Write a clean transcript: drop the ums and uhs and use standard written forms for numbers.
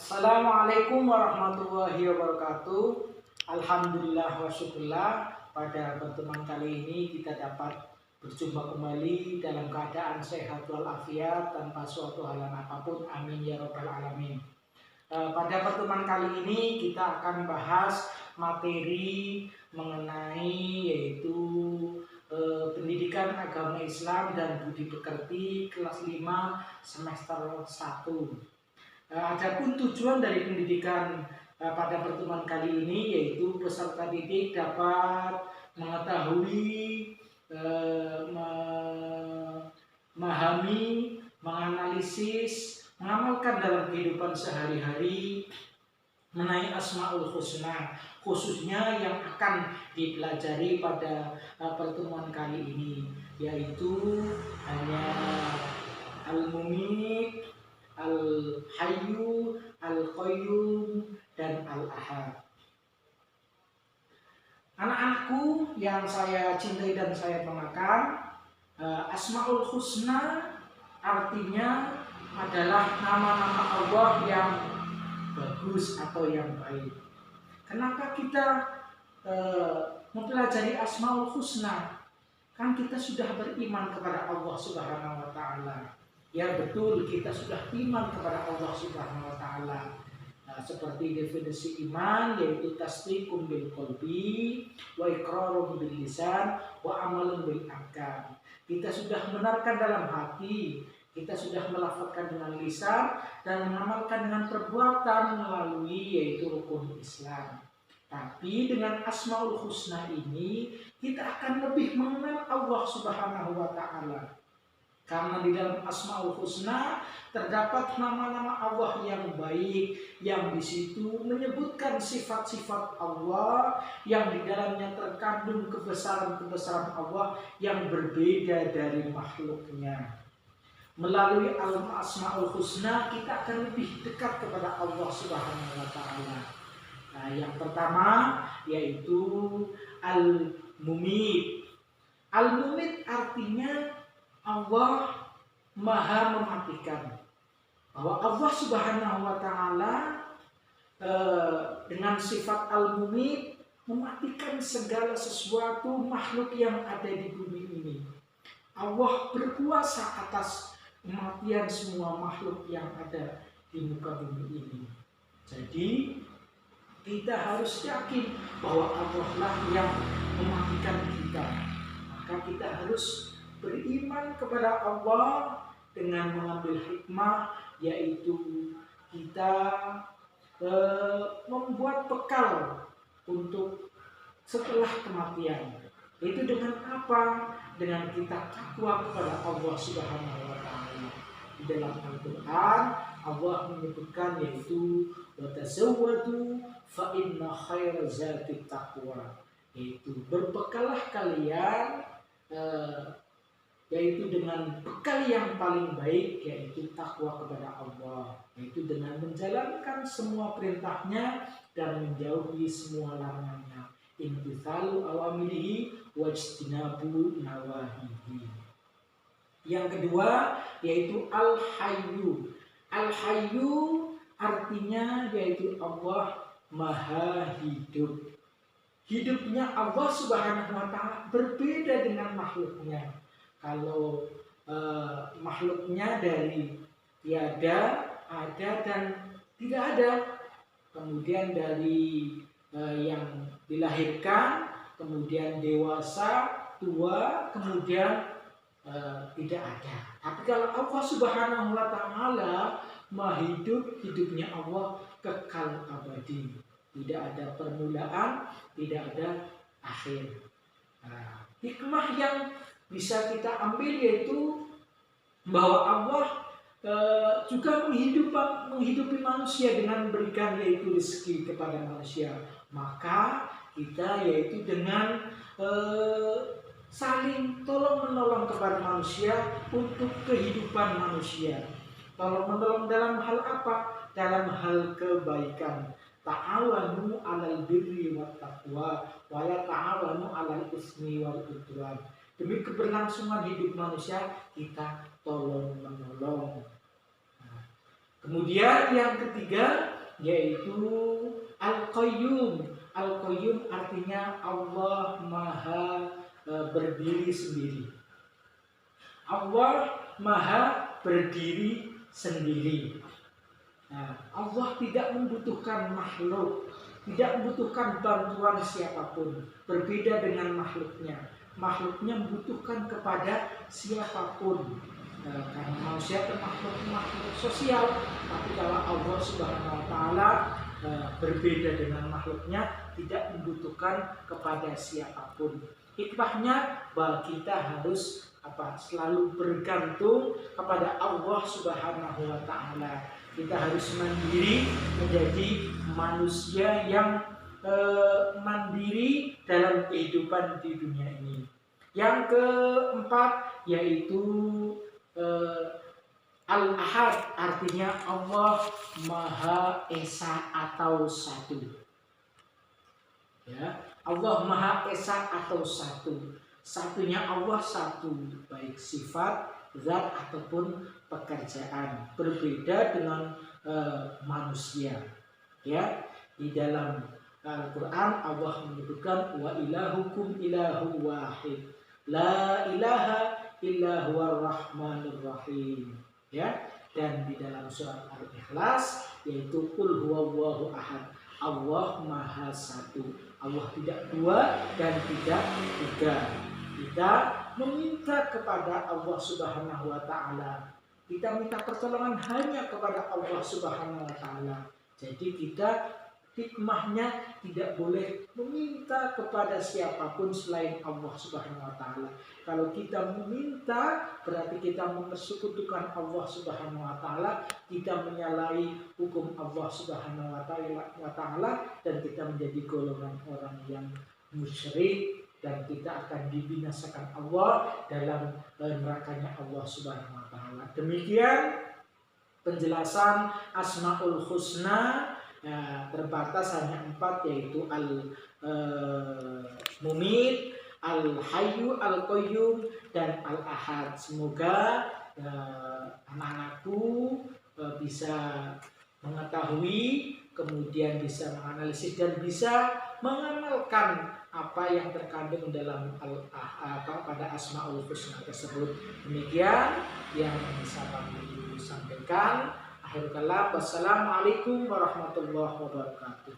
Assalamualaikum warahmatullahi wabarakatuh. Alhamdulillah wa syukurlah, pada pertemuan kali ini kita dapat berjumpa kembali dalam keadaan sehat walafiat tanpa suatu halangan apapun. Amin ya rabbal alamin. Pada pertemuan kali ini kita akan bahas materi mengenai yaitu pendidikan agama Islam dan budi pekerti kelas 5 semester 1. Adapun tujuan dari pendidikan pada pertemuan kali ini yaitu peserta didik dapat mengetahui, memahami, menganalisis, mengamalkan dalam kehidupan sehari-hari mengenai Asmaul Husna, khususnya yang akan dipelajari pada pertemuan kali ini, yaitu hanya Al-Mumit, Al-Hayyu, Al-Qayyum, dan Al-Ahad. Anak-anakku yang saya cintai dan saya banggakan, Asmaul Husna artinya adalah nama-nama Allah yang bagus atau yang baik. Kenapa kita mempelajari Asmaul Husna? Kan kita sudah beriman kepada Allah Subhanahu wa Ta'ala. Ya betul, kita sudah iman kepada Allah Subhanahu wa Ta'ala. Seperti definisi iman, yaitu tasdiqun bil qalbi wa iqrarun bil lisan wa amalun bil arkan. Kita sudah benarkan dalam hati, kita sudah melafazkan dengan lisan dan mengamalkan dengan perbuatan melalui yaitu rukun Islam. Tapi dengan Asmaul Husna ini kita akan lebih mengenal Allah Subhanahu wa Ta'ala. Karena di dalam Asmaul Husna terdapat nama-nama Allah yang baik, yang di situ menyebutkan sifat-sifat Allah, yang di dalamnya terkandung kebesaran-kebesaran Allah yang berbeda dari makhluknya. Melalui Asmaul Husna kita akan lebih dekat kepada Allah Subhanahu wa Ta'ala. Nah, yang pertama yaitu Al-Mumit. Al-Mumit artinya Allah Maha mematikan. Bahwa Allah Subhanahu wa Ta'ala dengan sifat Al-Mumit mematikan segala sesuatu makhluk yang ada di bumi ini. Allah berkuasa atas kematian semua makhluk yang ada di muka bumi ini. Jadi kita harus yakin bahwa Allah lah yang mematikan kita. Maka kita harus beriman kepada Allah dengan mengambil hikmah, yaitu kita membuat bekal untuk setelah kematian. Itu dengan apa? Dengan kita takwa kepada Allah Subhanahu wa Ta'ala. Di dalam Al-Quran Allah menyebutkan yaitu watazawwadu fa inna khaira zatit taqwa, yaitu berbekalah kalian yaitu dengan bekal yang paling baik, yaitu takwa kepada Allah, yaitu dengan menjalankan semua perintahnya dan menjauhi semua larangannya. Imtithalu awamirihi wajtinabu nawahihi. Yang kedua yaitu Al-Hayyu. Al-Hayyu artinya yaitu Allah Maha Hidup. Hidupnya Allah Subhanahu wa Ta'ala berbeda dengan makhluknya. Kalau makhluknya dari tiada, ada, dan tidak ada. Kemudian dari yang dilahirkan, kemudian dewasa, tua, kemudian tidak ada. Tapi kalau Allah Subhanahu wa Ta'ala Maha Hidup, hidupnya Allah kekal abadi. Tidak ada permulaan, tidak ada akhir. Nah, hikmah yang bisa kita ambil yaitu bahwa Allah juga menghidupi manusia dengan memberikan yaitu rezeki kepada manusia. Maka kita yaitu dengan saling tolong menolong kepada manusia untuk kehidupan manusia. Tolong menolong dalam hal apa? Dalam hal kebaikan. Ta'awanu 'alal birri wat taqwa wa la ta'awanu 'alal ismi wal udwan. Demi keberlangsungan hidup manusia kita tolong menolong. Kemudian yang ketiga yaitu Al-Qayyum. Al-Qayyum artinya Allah Maha berdiri sendiri. Allah Maha berdiri sendiri. Nah, Allah tidak membutuhkan makhluk, tidak membutuhkan bantuan siapapun. Berbeda dengan makhluknya. Makhluknya membutuhkan kepada siapapun. Karena manusia termakhluk sosial, tapi kalau Allah Subhanahu wa taala berbeda dengan makhluknya, tidak membutuhkan kepada siapapun. Hikmahnya bahwa kita harus selalu bergantung kepada Allah Subhanahu wa taala. Kita harus mandiri, menjadi manusia yang mandiri dalam kehidupan di dunia ini. Yang keempat yaitu Al-Ahad, artinya Allah Maha Esa atau satu. Ya, Allah Maha Esa atau satu. Satunya Allah satu, baik sifat, zat ataupun pekerjaan. Berbeda dengan manusia. Ya, di dalam Al-Quran Allah menyebutkan wa ilahukum ilahu wahid, la ilaha illa huwar rahmanir rahim. Ya, dan di dalam surat Al-Ikhlas yaitu qul huwallahu ahad, Allah Maha Satu. Allah tidak dua dan tidak tiga. Kita meminta kepada Allah Subhanahu wa taala. Kita minta pertolongan hanya kepada Allah Subhanahu wa taala. Jadi kita hikmahnya tidak boleh meminta kepada siapapun selain Allah Subhanahu wa taala. Kalau kita meminta berarti kita mempersekutukan Allah Subhanahu wa taala, kita menyalahi hukum Allah Subhanahu wa taala dan kita menjadi golongan orang yang musyrik dan kita akan dibinasakan Allah dalam nerakanya Allah Subhanahu wa taala. Demikian penjelasan Asmaul Husna. Terbatas hanya 4, yaitu Al-Mumit, Al-Hayyu, Al-Qayyum, dan Al-Ahad. Semoga anak-anakku bisa mengetahui, kemudian bisa menganalisis dan bisa mengamalkan apa yang terkandung dalam pada Asmaul Husna tersebut. Demikian yang bisa kami sampaikan. Akhirul kalam, wassalamualaikum warahmatullahi wabarakatuh.